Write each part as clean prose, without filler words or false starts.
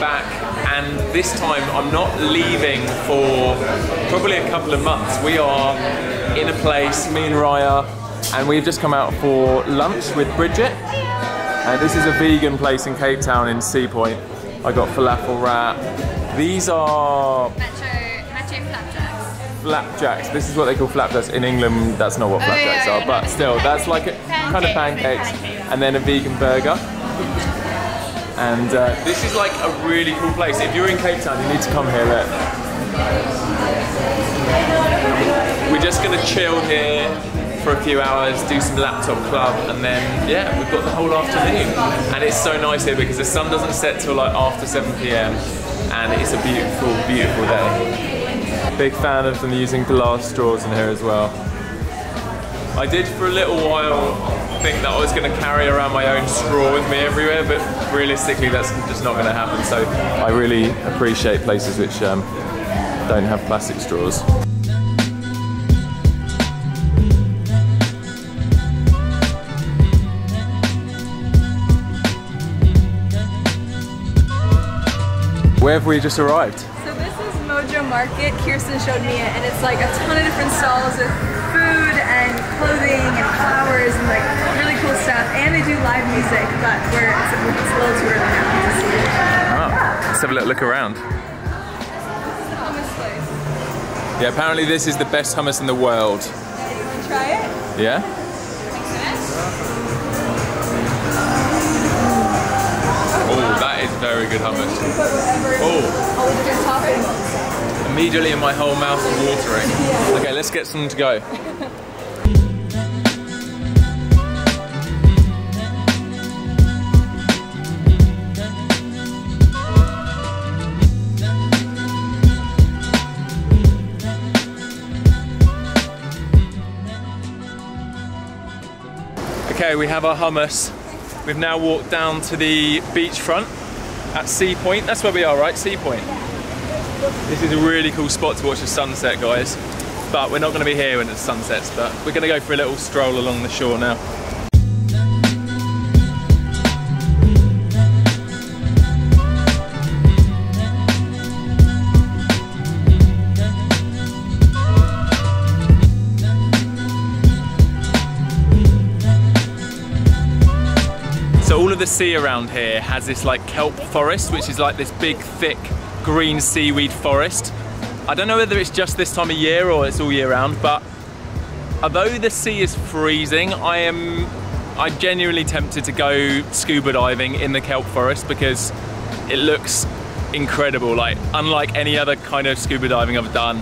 back, and this time I'm not leaving for probably a couple of months. We are in a place, me and Raya, and we've just come out for lunch with Bridget. This is a vegan place in Cape Town in Sea Point. I got falafel wrap. These are macho flapjacks. Flapjacks. This is what they call flapjacks. In England, that's not what flapjacks are, but still, that's like a kind of pancakes. And then a vegan burger. And this is like a really cool place. If you're in Cape Town, you need to come here. Look. We're just gonna chill here for a few hours, do some laptop club, and then yeah, we've got the whole afternoon. And it's so nice here because the sun doesn't set till like after 7 PM, and it's a beautiful, beautiful day. Big fan of them using glass straws in here as well. I did for a little while think that I was going to carry around my own straw with me everywhere, but realistically that's just not going to happen. So I really appreciate places which don't have plastic straws. Where have we just arrived? So this is Mojo Market. Kirsten showed me it, and it's like a ton of different stalls with food and clothing and flowers and like really cool stuff. And they do live music, but it's a little too early now to see it. Let's have a little look around. This is the hummus place. Yeah, apparently this is the best hummus in the world. Yeah, you want to try it? Yeah? Very good hummus. Oh! Immediately my whole mouth is watering. Okay, let's get some to go. Okay, we have our hummus. We've now walked down to the beachfront at Sea Point. That's where we are, right? Sea Point. This is a really cool spot to watch the sunset, guys. But we're not going to be here when it sunsets, but we're going to go for a little stroll along the shore now. So all of the sea around here has this like kelp forest, which is like this big, thick, green seaweed forest. I don't know whether it's just this time of year or it's all year round, but although the sea is freezing, I'm genuinely tempted to go scuba diving in the kelp forest because it looks incredible, like unlike any other kind of scuba diving I've done.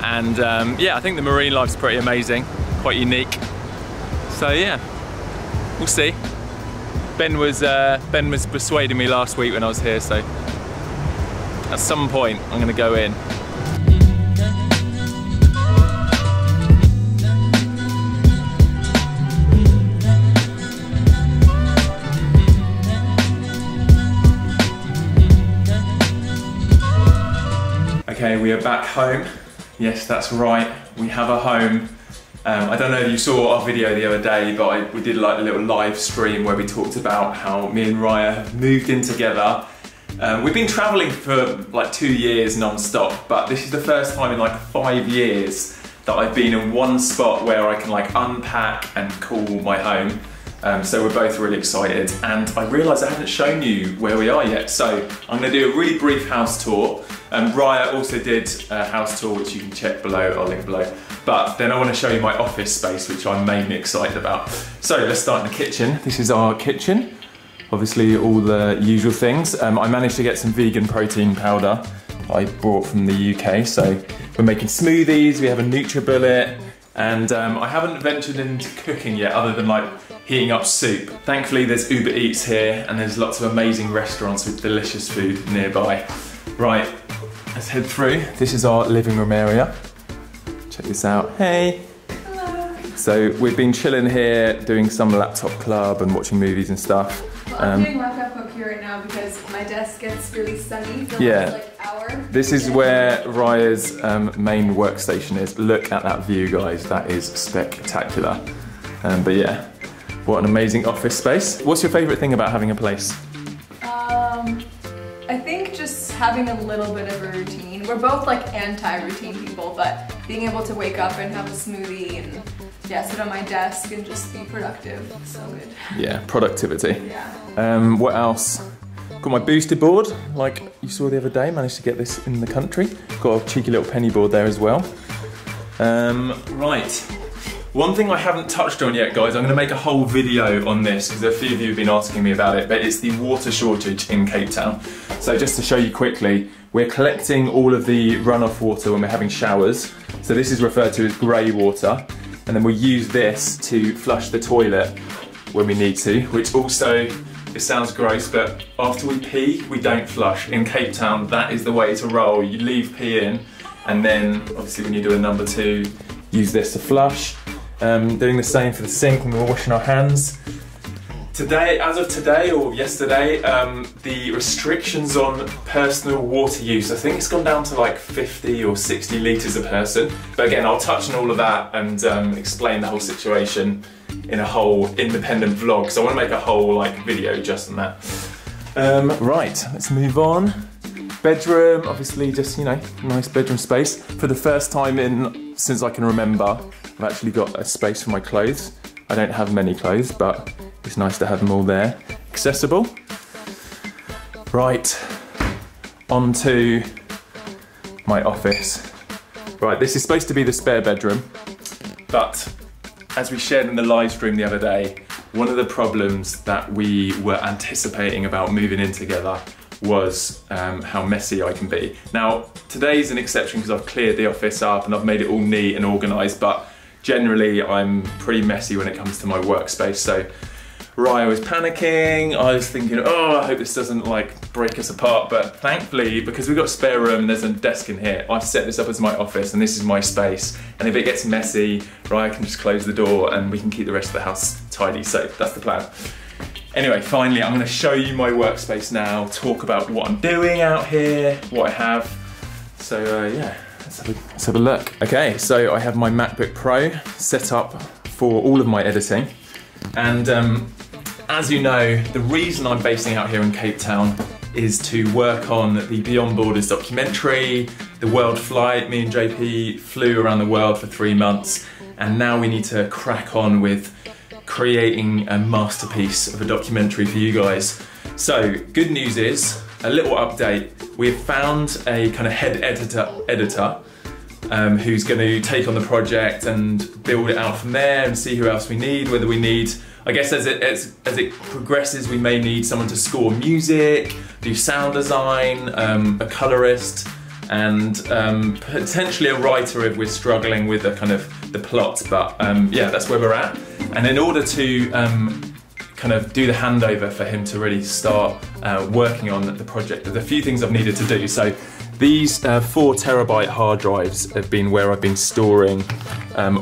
And yeah, I think the marine life's pretty amazing, quite unique. So yeah, we'll see. Ben was persuading me last week when I was here, so at some point I'm going to go in. Okay, we are back home. Yes, that's right, we have a home. I don't know if you saw our video the other day, but we did like a little live stream where we talked about how me and Raya have moved in together. We've been traveling for like 2 years non-stop, but this is the first time in like 5 years that I've been in one spot where I can like unpack and call my home. So we're both really excited, and I realised I haven't shown you where we are yet, so I'm going to do a really brief house tour. Raya also did a house tour, which you can check below, I'll link below. But then I want to show you my office space, which I'm mainly excited about. So let's start in the kitchen. This is our kitchen. Obviously all the usual things. I managed to get some vegan protein powder I brought from the UK. So we're making smoothies, we have a NutriBullet, and I haven't ventured into cooking yet other than like heating up soup. Thankfully there's Uber Eats here and there's lots of amazing restaurants with delicious food nearby. Right, let's head through. This is our living room area. Check this out. Hey! Hello! So we've been chilling here, doing some laptop club and watching movies and stuff. Well, I'm doing laptop club here right now because my desk gets really sunny for the last like hour. This is where Raya's main workstation is. Look at that view, guys. That is spectacular. But yeah, what an amazing office space. What's your favourite thing about having a place? I I think just having a little bit of a routine. We're both like anti-routine people, but being able to wake up and have a smoothie and yeah, sit on my desk and just be productive, so good. Yeah, productivity. Yeah. What else? Got my boosted board, like you saw the other day, managed to get this in the country. Got a cheeky little penny board there as well. Right, one thing I haven't touched on yet, guys, I'm gonna make a whole video on this because a few of you have been asking me about it, but it's the water shortage in Cape Town. So just to show you quickly, we're collecting all of the runoff water when we're having showers. So this is referred to as grey water. And then we use this to flush the toilet when we need to, which also, it sounds gross, but after we pee, we don't flush. In Cape Town, that is the way to roll. You leave pee in, and then obviously when you do a number 2, use this to flush. Doing the same for the sink when we're washing our hands. Today, as of today or yesterday, the restrictions on personal water use, I think it's gone down to like 50 or 60 litres a person. But again, I'll touch on all of that and explain the whole situation in a whole independent vlog. So I want to make a whole like video just on that. Right, let's move on. Bedroom, obviously just, you know, nice bedroom space. For the first time since I can remember, I've actually got a space for my clothes. I don't have many clothes, but it's nice to have them all there, accessible. Right, on to my office. Right, this is supposed to be the spare bedroom, but as we shared in the live stream the other day, one of the problems that we were anticipating about moving in together was how messy I can be. Now, today's an exception because I've cleared the office up and I've made it all neat and organised, but generally I'm pretty messy when it comes to my workspace. So Raya was panicking, I was thinking, oh, I hope this doesn't like break us apart, but thankfully, because we've got a spare room and there's a desk in here, I've set this up as my office and this is my space. And if it gets messy, Raya can just close the door and we can keep the rest of the house tidy. So that's the plan. Anyway, finally, I'm gonna show you my workspace now, talk about what I'm doing out here, what I have. So yeah, let's have a look. Okay, so I have my MacBook Pro set up for all of my editing. And as you know, the reason I'm basing out here in Cape Town is to work on the Beyond Borders documentary, the world flight. Me and JP flew around the world for 3 months, and now we need to crack on with creating a masterpiece of a documentary for you guys. So, good news is, a little update. We've found a kind of head editor who's going to take on the project and build it out from there and see who else we need, whether we need, I guess as it progresses, we may need someone to score music, do sound design, a colorist, and potentially a writer if we're struggling with the kind of the plot, but yeah, that's where we're at. And in order to kind of do the handover for him to really start working on the project, there's a few things I've needed to do. So these 4 terabyte hard drives have been where I've been storing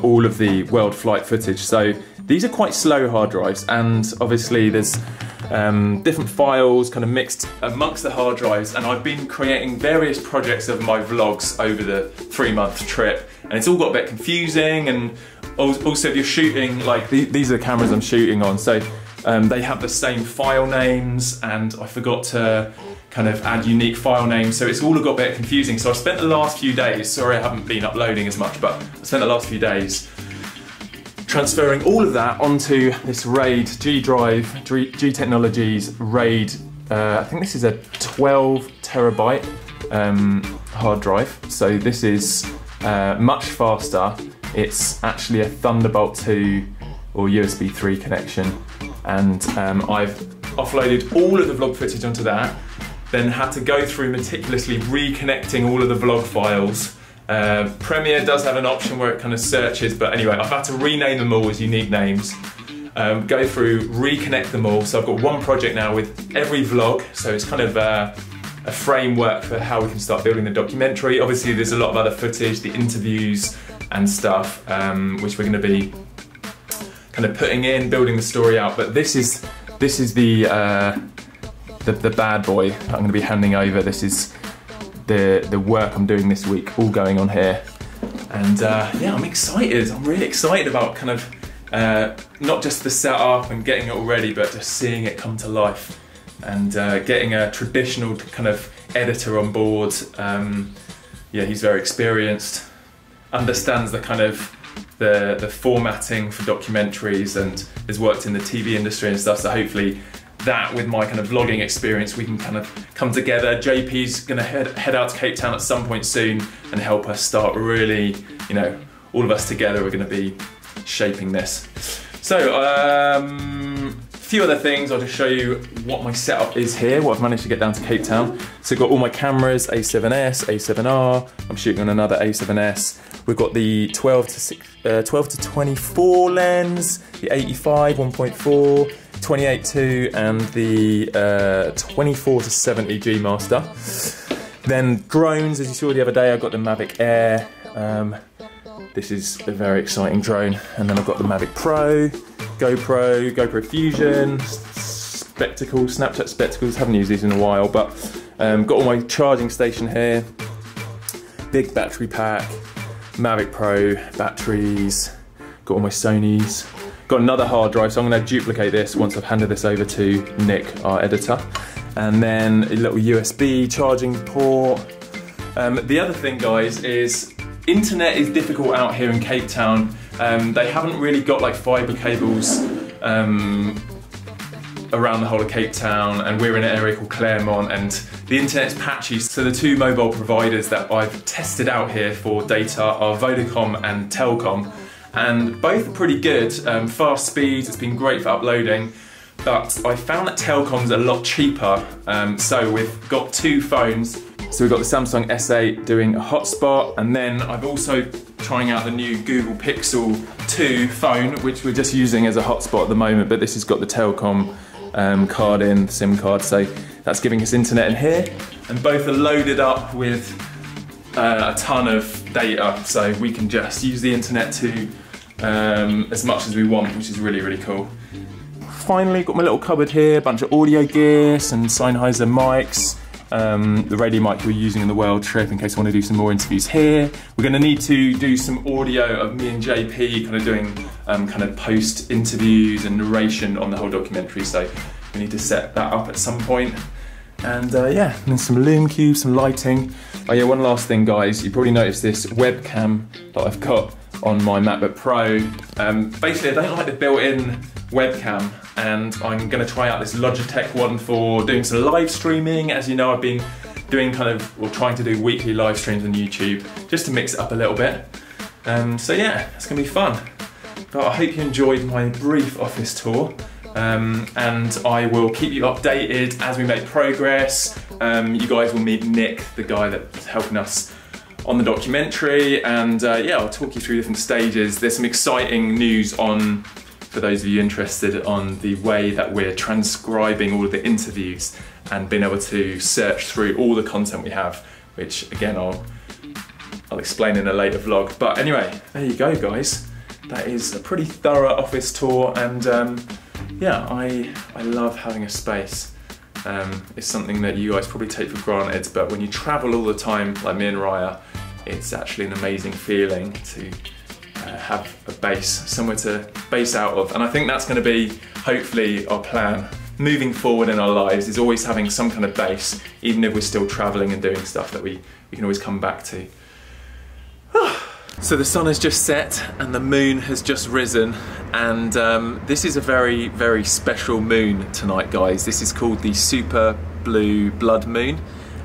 all of the world flight footage. So these are quite slow hard drives, and obviously there's different files kind of mixed amongst the hard drives, and I've been creating various projects of my vlogs over the 3-month trip, and it's all got a bit confusing. And also if you're shooting, like these are the cameras I'm shooting on, so they have the same file names, and I forgot to kind of add unique file names, so it's all got a bit confusing. So I spent the last few days, sorry I haven't been uploading as much, but I spent the last few days transferring all of that onto this RAID G drive, G Technologies RAID, I think this is a 12 terabyte hard drive. So this is much faster. It's actually a Thunderbolt 2 or USB 3 connection. And I've offloaded all of the vlog footage onto that, then had to go through meticulously reconnecting all of the vlog files. Premiere does have an option where it kind of searches, but anyway, I've had to rename them all as unique names, go through, reconnect them all. So I've got one project now with every vlog, so it's kind of a framework for how we can start building the documentary. Obviously there's a lot of other footage, the interviews and stuff, which we're going to be kind of putting in, building the story out, but this is the bad boy that I'm going to be handing over. This is the work I'm doing this week, all going on here. And yeah, I'm excited. I'm really excited about kind of not just the setup and getting it all ready, but just seeing it come to life and getting a traditional kind of editor on board. Yeah, he's very experienced, understands the kind of the formatting for documentaries, and has worked in the TV industry and stuff, so hopefully that with my kind of vlogging experience we can kind of come together. JP's gonna head out to Cape Town at some point soon and help us start really, you know, all of us together are gonna be shaping this. So, a few other things, I'll just show you what my setup is here, what I've managed to get down to Cape Town. So I've got all my cameras, A7S, A7R, I'm shooting on another A7S. We've got the 12 to 24 lens, the 85 1.4, 28-2 and the 24 to 70 G Master. Then drones, as you saw the other day, I've got the Mavic Air. This is a very exciting drone. And then I've got the Mavic Pro, GoPro Fusion, spectacles, Snapchat spectacles. Haven't used these in a while, but got all my charging station here. Big battery pack, Mavic Pro batteries, got all my Sonys. Got another hard drive, so I'm going to duplicate this once I've handed this over to Nick, our editor. And then a little USB charging port. The other thing, guys, is internet is difficult out here in Cape Town. They haven't really got like fibre cables around the whole of Cape Town, and we're in an area called Claremont, and the internet's patchy. So the two mobile providers that I've tested out here for data are Vodacom and Telkom. And both are pretty good, fast speeds, it's been great for uploading, but I found that Telkom's a lot cheaper, so we've got two phones. So we've got the Samsung S8 doing a hotspot, and then I've also trying out the new Google Pixel 2 phone, which we're just using as a hotspot at the moment, but this has got the Telkom card in, SIM card, so that's giving us internet in here, and both are loaded up with a ton of data, so we can just use the internet to as much as we want, which is really, really cool. Finally, got my little cupboard here, a bunch of audio gear, some Sennheiser mics, the radio mic we're using in the world trip in case I want to do some more interviews here. We're going to need to do some audio of me and JP kind of doing kind of post interviews and narration on the whole documentary, so we need to set that up at some point. And yeah, and then some Lume cubes, some lighting. Oh yeah, one last thing, guys, you probably noticed this webcam that I've got on my MacBook Pro. Basically, I don't like the built-in webcam, and I'm going to try out this Logitech one for doing some live streaming. As you know, I've been doing kind of, or trying to do weekly live streams on YouTube, just to mix it up a little bit. So yeah, it's going to be fun. But I hope you enjoyed my brief office tour. And I will keep you updated as we make progress. You guys will meet Nick, the guy that's helping us on the documentary, and yeah, I'll talk you through different stages. There's some exciting news on, for those of you interested, on the way that we're transcribing all of the interviews and being able to search through all the content we have, which again I'll explain in a later vlog. But anyway, there you go, guys. That is a pretty thorough office tour, and yeah, I love having a space. It's something that you guys probably take for granted, but when you travel all the time, like me and Raya, it's actually an amazing feeling to have a base, somewhere to base out of. And I think that's going to be, hopefully, our plan moving forward in our lives, is always having some kind of base, even if we're still traveling and doing stuff that we can always come back to. So the sun has just set and the moon has just risen, and this is a very, very special moon tonight, guys. This is called the super blue blood moon,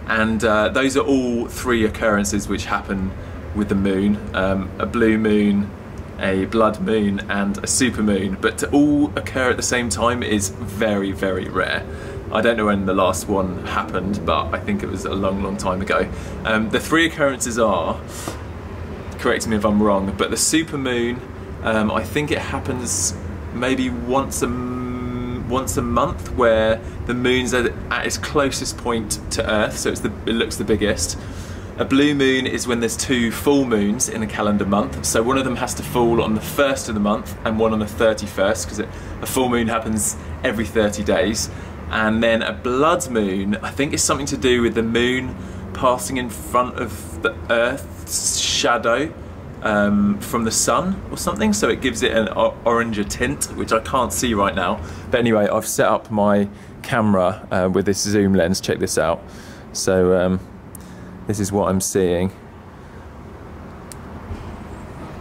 and those are all three occurrences which happen with the moon. A blue moon, a blood moon and a super moon, but to all occur at the same time is very, very rare. I don't know when the last one happened, but I think it was a long, long time ago. The three occurrences are, correct me if I'm wrong, but the super moon, I think it happens maybe once a month, where the moon's at its closest point to Earth, so it looks the biggest. A blue moon is when there's two full moons in a calendar month, so one of them has to fall on the 1st of the month and one on the 31st, because a full moon happens every 30 days. And then a blood moon, I think, is something to do with the moon passing in front of the Earth's shadow from the sun or something, so it gives it an oranger tint, which I can't see right now. But anyway, I've set up my camera with this zoom lens. Check this out. So this is what I'm seeing.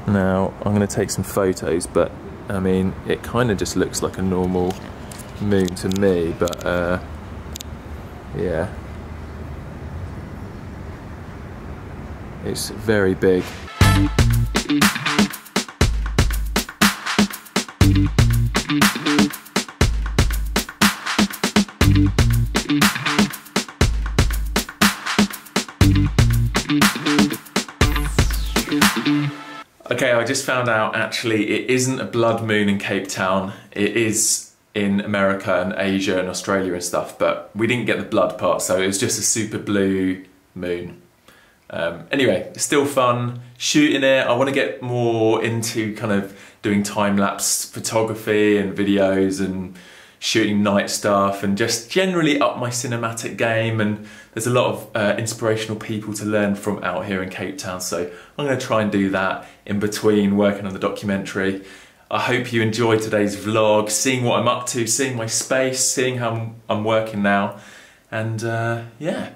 Now I'm going to take some photos, but I mean it kind of just looks like a normal moon to me, but yeah, it's very big. Okay, I just found out actually it isn't a blood moon in Cape Town. It is in America and Asia and Australia and stuff, but we didn't get the blood part, so it was just a super blue moon. Anyway, it's still fun shooting it. I want to get more into kind of doing time-lapse photography and videos and shooting night stuff and just generally up my cinematic game, and there's a lot of inspirational people to learn from out here in Cape Town, so I'm going to try and do that in between working on the documentary. I hope you enjoyed today's vlog, seeing what I'm up to, seeing my space, seeing how I'm working now, and yeah,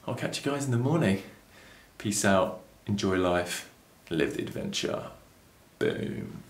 I'll catch you guys in the morning. Peace out, enjoy life, live the adventure. Boom.